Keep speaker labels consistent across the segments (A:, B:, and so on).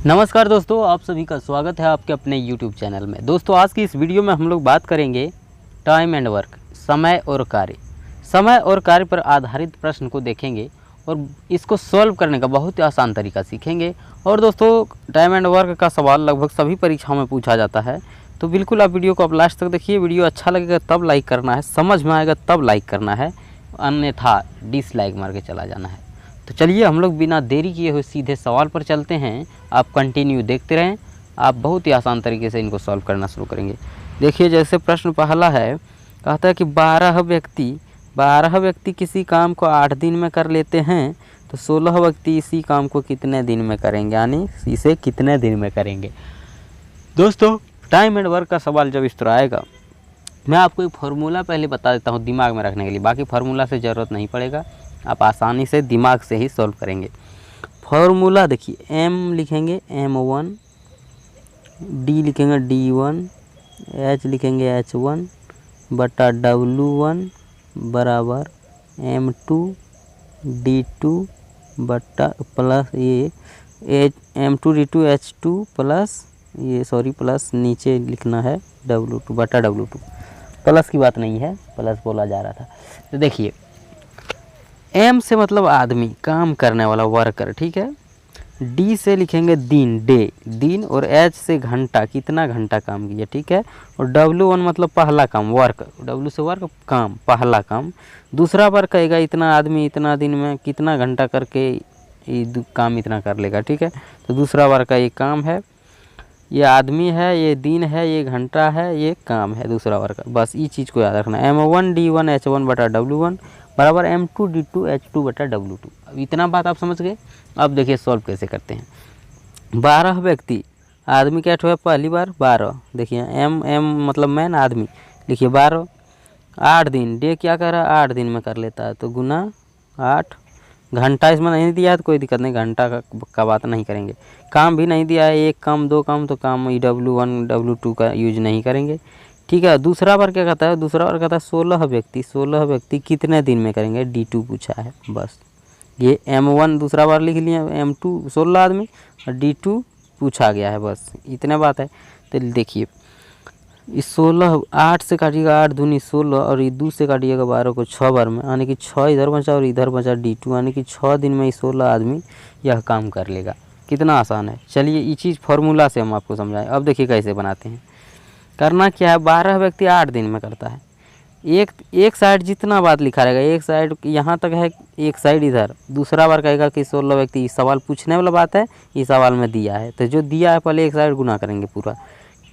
A: नमस्कार दोस्तों, आप सभी का स्वागत है आपके अपने YouTube चैनल में। दोस्तों, आज की इस वीडियो में हम लोग बात करेंगे टाइम एंड वर्क, समय और कार्य। समय और कार्य पर आधारित प्रश्न को देखेंगे और इसको सॉल्व करने का बहुत ही आसान तरीका सीखेंगे। और दोस्तों, टाइम एंड वर्क का सवाल लगभग सभी परीक्षाओं में पूछा जाता है, तो बिल्कुल आप वीडियो को आप लास्ट तक देखिए। वीडियो अच्छा लगेगा तब लाइक करना है, समझ में आएगा तब लाइक करना है, अन्यथा डिसलाइक मार के चला जाना है। तो चलिए हम लोग बिना देरी किए हुए सीधे सवाल पर चलते हैं। आप कंटिन्यू देखते रहें, आप बहुत ही आसान तरीके से इनको सॉल्व करना शुरू करेंगे। देखिए, जैसे प्रश्न पहला है, कहता है कि 12 व्यक्ति किसी काम को 8 दिन में कर लेते हैं, तो 16 व्यक्ति इसी काम को कितने दिन में करेंगे, यानी इसे कितने दिन में करेंगे। दोस्तों, टाइम एंड वर्क का सवाल जब इस तरह आएगा, मैं आपको एक फार्मूला पहले बता देता हूँ दिमाग में रखने के लिए। बाकी फार्मूला से ज़रूरत नहीं पड़ेगा, आप आसानी से दिमाग से ही सॉल्व करेंगे। फार्मूला देखिए, m लिखेंगे m1, d लिखेंगे d1, h लिखेंगे h1 बटा w1 बराबर m2 d2 बटा प्लस ये m2 d2 h2 plus plus नीचे लिखना है w2 बटा w2। प्लस की बात नहीं है, प्लस बोला जा रहा था। तो देखिए, एम से मतलब आदमी, काम करने वाला, वर्कर, ठीक है। डी से लिखेंगे दिन, डे, दिन, और एच से घंटा, कितना घंटा काम किया, ठीक है। और W1 मतलब पहला काम, वर्क, W से वर्क, काम, पहला काम। दूसरा वर्क कहेगा इतना आदमी इतना दिन में कितना घंटा करके ये काम इतना कर लेगा, ठीक है। तो दूसरा वर्क का ये काम है, ये आदमी है, ये दिन है, ये घंटा है, ये काम है, दूसरा वर्क। बस ये चीज़ को याद रखना। M1 D1 H1 बटा W1 बराबर M2 D2 H2 बटा W2। अब इतना बात आप समझ गए। अब देखिए सॉल्व कैसे करते हैं। 12 व्यक्ति, आदमी क्या हुआ पहली बार 12, देखिए M मतलब मैन, आदमी, लिखिए 12। 8 दिन, डे क्या कर रहा है 8 दिन में कर लेता है, तो गुना 8। घंटा इसमें नहीं दिया है तो कोई दिक्कत नहीं, घंटा का बात नहीं करेंगे। काम भी नहीं दिया है, एक काम दो काम, तो काम W1 W2 का यूज नहीं करेंगे, ठीक है। दूसरा बार क्या कहता है, दूसरा बार कहता है 16 व्यक्ति कितने दिन में करेंगे, D2 पूछा है। बस ये M1 दूसरा बार लिख लिया, M2 16 आदमी, और D2 पूछा गया है, बस इतने बात है। तो देखिए, इस 16 8 से काटिएगा, 8 दूनी 16, और ये 2 से काटिएगा 12 को 6 बार में, यानी कि 6 इधर बचा और इधर बचा D2, यानी कि 6 दिन में 16 आदमी यह काम कर लेगा। कितना आसान है। चलिए ये चीज़ फार्मूला से हम आपको समझाएं। अब देखिए कैसे बनाते हैं। करना क्या है, 12 व्यक्ति 8 दिन में करता है। एक साइड जितना बात लिखा रहेगा, एक साइड यहाँ तक है, एक साइड इधर। दूसरा बार कहेगा कि 16 व्यक्ति, सवाल पूछने वाला बात है, इस सवाल में दिया है, तो जो दिया है पहले एक साइड गुना करेंगे पूरा।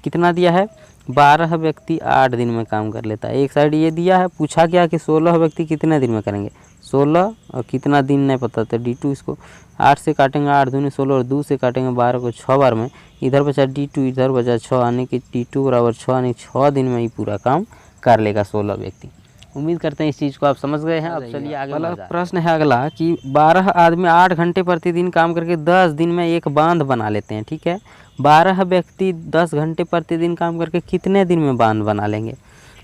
A: कितना दिया है, 12 व्यक्ति 8 दिन में काम कर लेता है। एक साइड ये दिया है, पूछा क्या कि 16 व्यक्ति कितने दिन में करेंगे, 16, और कितना दिन नहीं पता, तो D2 इसको 8 से काटेंगे, 8 दूनी 16, और 2 से काटेंगे 12 को 6 बार में, इधर बचा D2 इधर बचा 6, यानी कि D2 बराबर 6, यानी 6 दिन में ही पूरा काम कर लेगा 16 व्यक्ति। उम्मीद करते हैं इस चीज़ को आप समझ गए हैं। अब चलिए आगे। वाला प्रश्न है अगला कि 12 आदमी 8 घंटे प्रतिदिन काम करके 10 दिन में एक बांध बना लेते हैं, ठीक है। 12 व्यक्ति 10 घंटे प्रतिदिन काम करके कितने दिन में बांध बना लेंगे,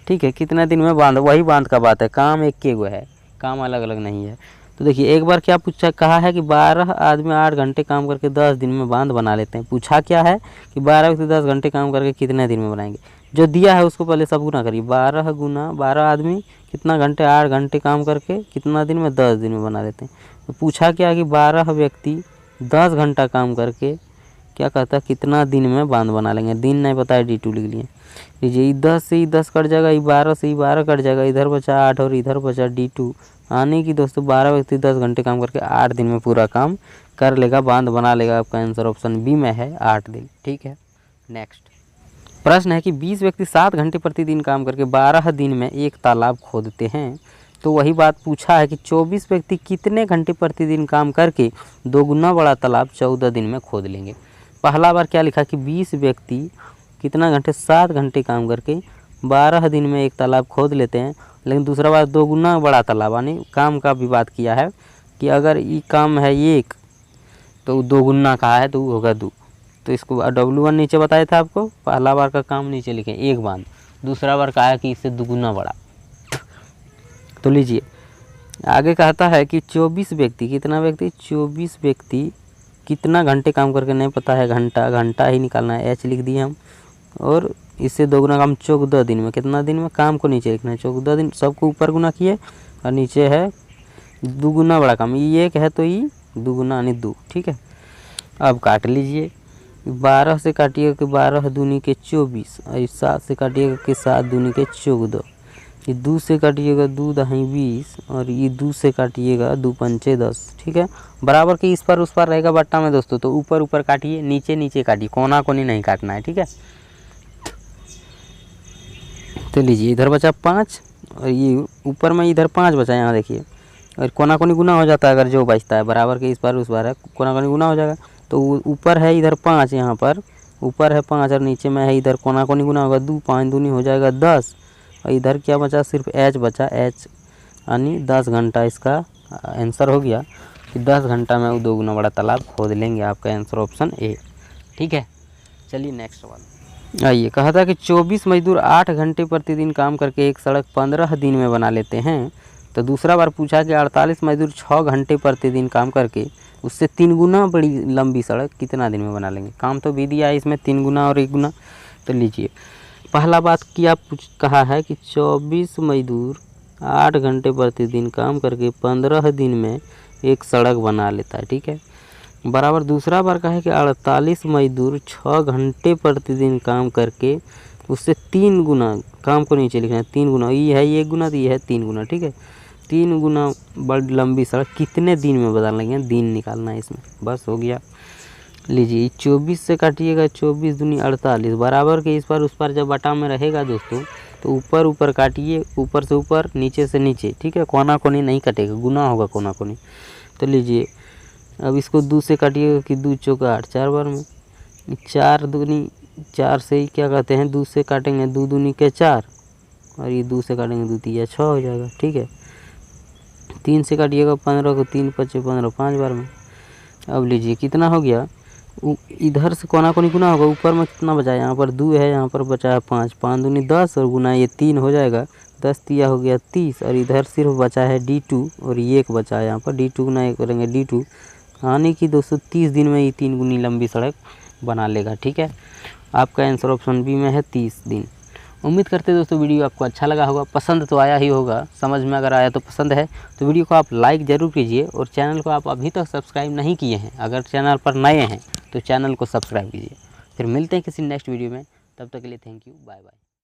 A: ठीक है। कितने दिन में बांध, वही बांध का बात है, काम एक के गो है, काम अलग अलग नहीं है। तो देखिए, एक बार क्या पूछा, कहा है कि 12 आदमी 8 घंटे काम करके 10 दिन में बांध बना लेते हैं। पूछा क्या है कि 12 व्यक्ति 10 घंटे काम करके कितने दिन में बनाएंगे। जो दिया है उसको पहले सब गुना करिए, 12 गुना 12 आदमी कितना घंटे, 8 घंटे काम करके कितना दिन में, 10 दिन में बना लेते हैं। तो पूछा क्या कि 12 व्यक्ति 10 घंटा काम करके क्या कहता है कितना दिन में बांध बना लेंगे। दिन नहीं पता है, D2 लिख लिए। लीजिए, 10 से 10 कट जाएगा, 12 से 12 कट जाएगा, इधर बचा 8 और इधर बचा D2, यानी कि दोस्तों 12 व्यक्ति 10 घंटे काम करके 8 दिन में पूरा काम कर लेगा, बांध बना लेगा। आपका आंसर ऑप्शन बी में है, 8 दिन, ठीक है। नेक्स्ट प्रश्न है कि 20 व्यक्ति 7 घंटे प्रतिदिन काम करके 12 दिन में एक तालाब खोदते हैं। तो वही बात पूछा है कि 24 व्यक्ति कितने घंटे प्रतिदिन काम करके 2 गुना बड़ा तालाब 14 दिन में खोद लेंगे। पहला बार क्या लिखा कि 20 व्यक्ति कितना घंटे, 7 घंटे काम करके 12 दिन में एक तालाब खोद लेते हैं। लेकिन दूसरा बार 2 गुना बड़ा तालाब, यानी काम का भी बात किया है कि अगर ये काम है 1 तो 2 गुना कहा है तो होगा 2। तो इसको W1 नीचे बताया था आपको, पहला बार का काम नीचे लिखें एक बांध, दूसरा बार कहा है कि इससे 2 गुना बड़ा। तो लीजिए, आगे कहता है कि 24 व्यक्ति, कितना व्यक्ति, 24 व्यक्ति कितना घंटे काम करके नहीं पता है, घंटा ही निकालना है, एच लिख दिए हम। और इससे 2 गुना काम 14 दिन में, कितना दिन में काम को नीचे लिखना है 14 दिन, सबको ऊपर गुना किए और नीचे है 2 गुना बड़ा काम, ये 1 है तो ये 2 गुना यानी 2, ठीक है। अब काट लीजिए, 12 से काटिएगा कि 12 दूनी के 24, और 7 से काटिएगा कि 7 दूनी के 14, ये 2 से काटिएगा 2 दहाई 20, और ये 2 से काटिएगा 2 पंचे 10, ठीक है। बराबर के इस पर उस पर रहेगा बट्टा में दोस्तों, तो ऊपर ऊपर काटिए, नीचे नीचे काटिए, कोना कोनी नहीं काटना है, ठीक है। तो लीजिए इधर बचा 5, और ये ऊपर में इधर 5 बचा, यहाँ देखिए, और कोना कोनी गुना हो जाता है अगर जो बचता है, बराबर के इस पर उस पर है, कोना कोनी गुना हो जाएगा। तो ऊपर है इधर 5, यहाँ पर ऊपर है 5 और नीचे में है इधर कोना कोनी गुना होगा 2, 5 दूनी हो जाएगा 10, और इधर क्या बचा, सिर्फ एच बचा, एच यानी 10 घंटा इसका आंसर हो गया कि 10 घंटा में वो 2 गुना बड़ा तालाब खोद लेंगे। आपका आंसर ऑप्शन ए, ठीक है। चलिए नेक्स्ट वाला आइए, कहा था कि 24 मजदूर 8 घंटे प्रतिदिन काम करके एक सड़क 15 दिन में बना लेते हैं। तो दूसरा बार पूछा कि 48 मजदूर 6 घंटे प्रतिदिन काम करके उससे 3 गुना बड़ी लंबी सड़क कितना दिन में बना लेंगे। काम तो भी दिया है इसमें 3 गुना और 1 गुना। तो लीजिए, पहला बात की आप कहा है कि 24 मजदूर 8 घंटे प्रतिदिन काम करके 15 दिन में एक सड़क बना लेता है, ठीक है। बराबर दूसरा बार कहा है कि 48 मजदूर 6 घंटे प्रतिदिन काम करके उससे 3 गुना, काम को नीचे लिखना है 3 गुना, ये है 1 गुना तो ये है 3 गुना, ठीक है। 3 गुना बड़ी लंबी सड़क कितने दिन में बदल लेंगे, दिन निकालना है इसमें, बस हो गया। लीजिए 24 से काटिएगा, 24 दूनी 48, बराबर के इस पर उस पर जब बटा में रहेगा दोस्तों, तो ऊपर ऊपर काटिए, ऊपर से ऊपर नीचे से नीचे, ठीक है। कोना कोनी नहीं कटेगा, गुना होगा कोना कोनी। तो लीजिए अब इसको 2 से काटिएगा कि 2 चौका 8, 4 बार में, 4 दूनी 4 से ही क्या कहते हैं, 2 से काटेंगे 2 दूनी के 4, और ये 2 से काटेंगे 2 तिया 6 हो जाएगा, ठीक है। 3 से काटिएगा 15 को 3 पचे 15, 5 बार में। अब लीजिए कितना हो गया, इधर से कोना कोनी गुना होगा, ऊपर में कितना बचा है, यहाँ पर 2 है, यहाँ पर बचा है 5, 5 दूनी 10 और गुना ये 3 हो जाएगा, 10 तिया हो गया 30, और इधर सिर्फ बचा है D2 और ये 1 बचा है, यहाँ पर D2 गुना 1 करेंगे D2, यानी कि 230 दिन में ये 3 गुनी लंबी सड़क बना लेगा, ठीक है। आपका आंसर ऑप्शन बी में है 30 दिन। उम्मीद करते हैं दोस्तों वीडियो आपको अच्छा लगा होगा, पसंद तो आया ही होगा, समझ में अगर आया तो पसंद है तो वीडियो को आप लाइक ज़रूर कीजिए, और चैनल को आप अभी तक सब्सक्राइब नहीं किए हैं, अगर चैनल पर नए हैं तो चैनल को सब्सक्राइब कीजिए। फिर मिलते हैं किसी नेक्स्ट वीडियो में, तब तक के लिए थैंक यू, बाय बाय।